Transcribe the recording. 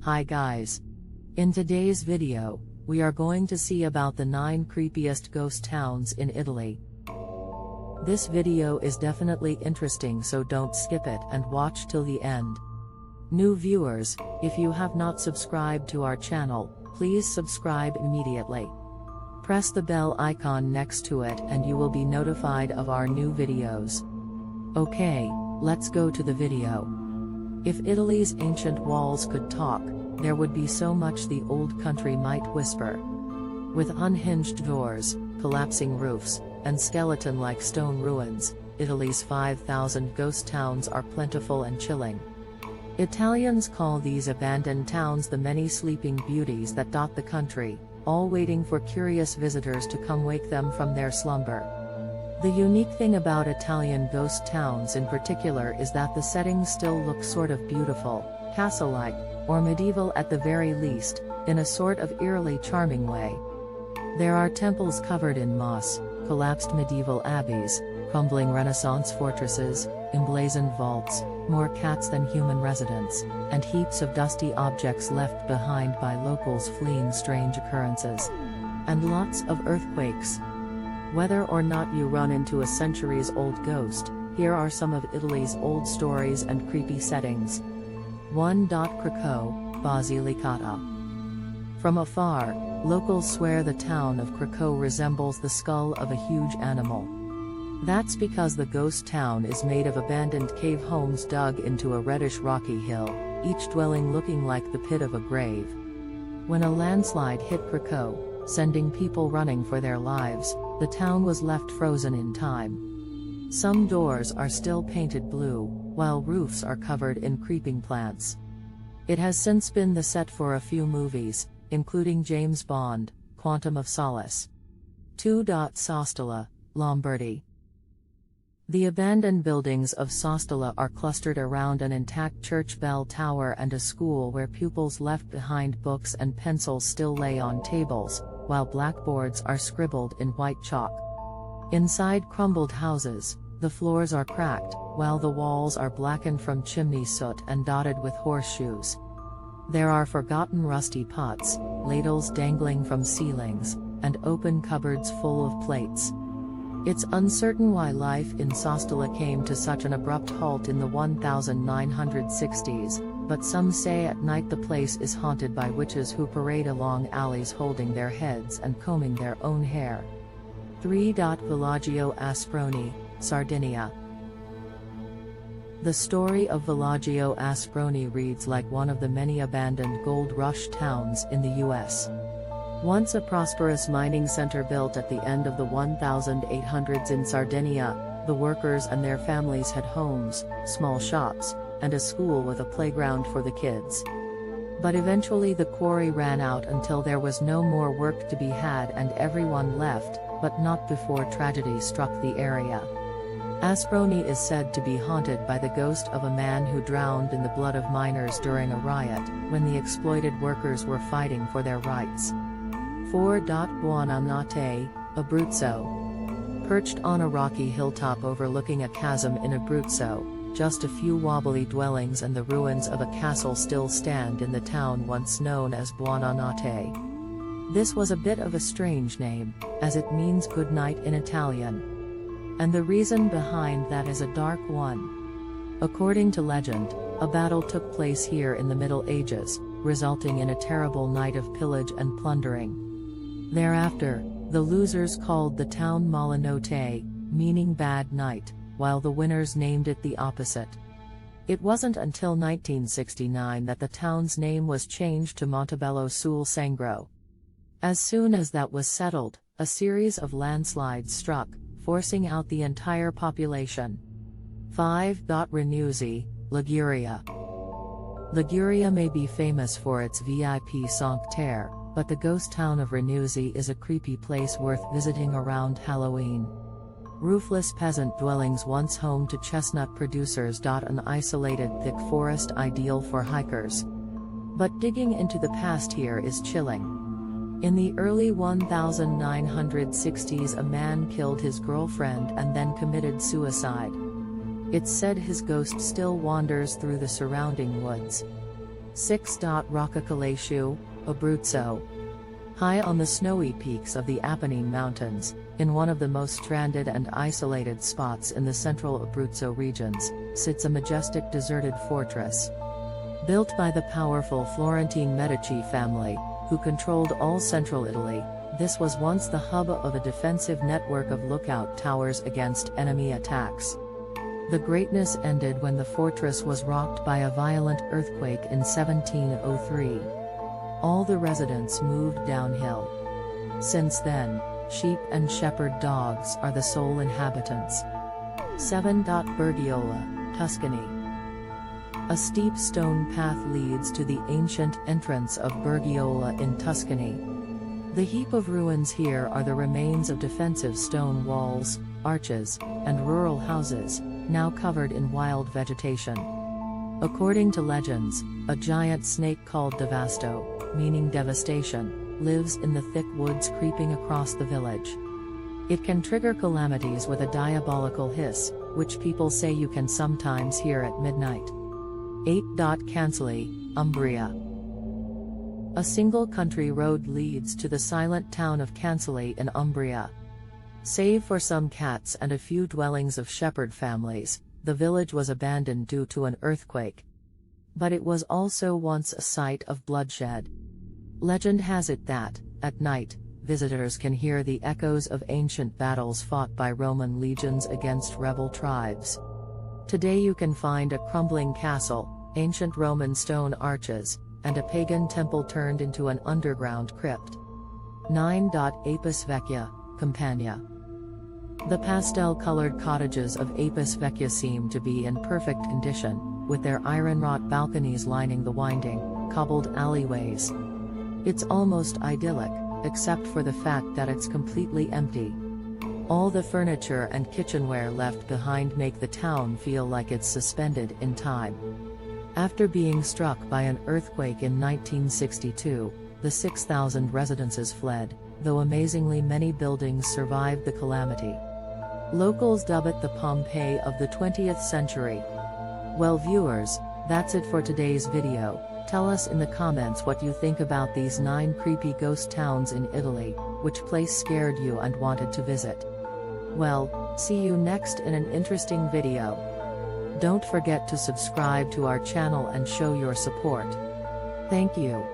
Hi guys. In today's video, we are going to see about the 9 creepiest ghost towns in Italy. This video is definitely interesting, so don't skip it and watch till the end. New viewers, if you have not subscribed to our channel, please subscribe immediately. Press the bell icon next to it and you will be notified of our new videos. Okay, let's go to the video. If Italy's ancient walls could talk, there would be so much the old country might whisper. With unhinged doors, collapsing roofs, and skeleton-like stone ruins, Italy's 5,000 ghost towns are plentiful and chilling. Italians call these abandoned towns the many sleeping beauties that dot the country, all waiting for curious visitors to come wake them from their slumber. The unique thing about Italian ghost towns in particular is that the settings still look sort of beautiful, castle-like, or medieval at the very least, in a sort of eerily charming way. There are temples covered in moss, collapsed medieval abbeys, crumbling Renaissance fortresses, emblazoned vaults, more cats than human residents, and heaps of dusty objects left behind by locals fleeing strange occurrences. And lots of earthquakes. Whether or not you run into a centuries-old ghost, here are some of Italy's old stories and creepy settings. 1. Krakow, Basilicata. From afar, locals swear the town of Krakow resembles the skull of a huge animal. That's because the ghost town is made of abandoned cave homes dug into a reddish rocky hill, each dwelling looking like the pit of a grave. When a landslide hit Krakow, sending people running for their lives, the town was left frozen in time. Some doors are still painted blue, while roofs are covered in creeping plants. It has since been the set for a few movies, including James Bond, Quantum of Solace. 2. Sostola, Lombardy. The abandoned buildings of Sostola are clustered around an intact church bell tower and a school where pupils left behind books and pencils still lay on tables, while blackboards are scribbled in white chalk. Inside crumbled houses, the floors are cracked, while the walls are blackened from chimney soot and dotted with horseshoes. There are forgotten rusty pots, ladles dangling from ceilings, and open cupboards full of plates. It's uncertain why life in Sostola came to such an abrupt halt in the 1960s, but some say at night the place is haunted by witches who parade along alleys holding their heads and combing their own hair. 3. Villaggio Asproni, Sardinia. The story of Villaggio Asproni reads like one of the many abandoned gold rush towns in the US. Once a prosperous mining center built at the end of the 1800s in Sardinia, the workers and their families had homes, small shops, and a school with a playground for the kids. But eventually the quarry ran out until there was no more work to be had and everyone left, but not before tragedy struck the area. Asproni is said to be haunted by the ghost of a man who drowned in the blood of miners during a riot, when the exploited workers were fighting for their rights. 4. Buonanotte, Abruzzo. Perched on a rocky hilltop overlooking a chasm in Abruzzo, just a few wobbly dwellings and the ruins of a castle still stand in the town once known as Buonanotte. This was a bit of a strange name, as it means good night in Italian. And the reason behind that is a dark one. According to legend, a battle took place here in the Middle Ages, resulting in a terrible night of pillage and plundering. Thereafter, the losers called the town Malanotte, meaning bad night, while the winners named it the opposite. It wasn't until 1969 that the town's name was changed to Montebello sul Sangro. As soon as that was settled, a series of landslides struck, forcing out the entire population. 5. Renuzzi, Liguria. Liguria may be famous for its VIP Sanctuary, but the ghost town of Renuzzi is a creepy place worth visiting around Halloween. Roofless peasant dwellings once home to chestnut producers. An isolated thick forest ideal for hikers. But digging into the past here is chilling. In the early 1960s a man killed his girlfriend and then committed suicide. It's said his ghost still wanders through the surrounding woods. 6. Roccacalesciu, Abruzzo. High on the snowy peaks of the Apennine Mountains, in one of the most stranded and isolated spots in the central Abruzzo regions, sits a majestic deserted fortress. Built by the powerful Florentine Medici family, who controlled all central Italy, this was once the hub of a defensive network of lookout towers against enemy attacks. The greatness ended when the fortress was rocked by a violent earthquake in 1703. All the residents moved downhill. Since then, sheep and shepherd dogs are the sole inhabitants. 7. Bergiola, Tuscany. A steep stone path leads to the ancient entrance of Bergiola in Tuscany. The heap of ruins here are the remains of defensive stone walls, arches, and rural houses, now covered in wild vegetation. According to legends, a giant snake called Devasto, meaning devastation, lives in the thick woods creeping across the village. It can trigger calamities with a diabolical hiss, which people say you can sometimes hear at midnight. 8. Cancelli, Umbria. A single country road leads to the silent town of Cancelli in Umbria. Save for some cats and a few dwellings of shepherd families, the village was abandoned due to an earthquake. But it was also once a site of bloodshed. Legend has it that, at night, visitors can hear the echoes of ancient battles fought by Roman legions against rebel tribes. Today you can find a crumbling castle, ancient Roman stone arches, and a pagan temple turned into an underground crypt. 9. Apis Vecchia, Campania. The pastel-colored cottages of Apis Vecchia seem to be in perfect condition, with their iron-wrought balconies lining the winding, cobbled alleyways. It's almost idyllic, except for the fact that it's completely empty. All the furniture and kitchenware left behind make the town feel like it's suspended in time. After being struck by an earthquake in 1962, the 6,000 residences fled, though amazingly many buildings survived the calamity. Locals dub it the Pompeii of the 20th century. Well viewers, that's it for today's video. Tell us in the comments what you think about these 9 creepy ghost towns in Italy, which place scared you and wanted to visit. Well, see you next in an interesting video. Don't forget to subscribe to our channel and show your support. Thank you.